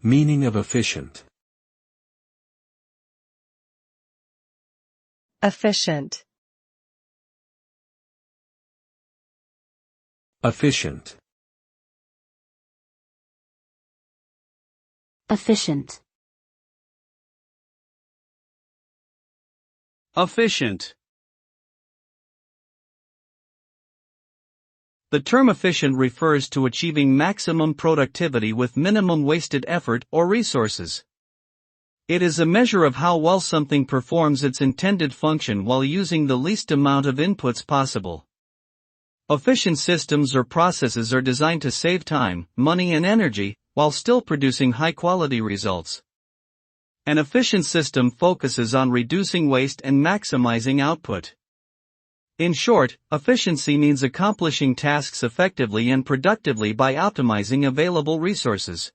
Meaning of efficient. Efficient. Efficient. Efficient. Efficient. The term efficient refers to achieving maximum productivity with minimum wasted effort or resources. It is a measure of how well something performs its intended function while using the least amount of inputs possible. Efficient systems or processes are designed to save time, money, and energy, while still producing high-quality results. An efficient system focuses on reducing waste and maximizing output. In short, efficiency means accomplishing tasks effectively and productively by optimizing available resources.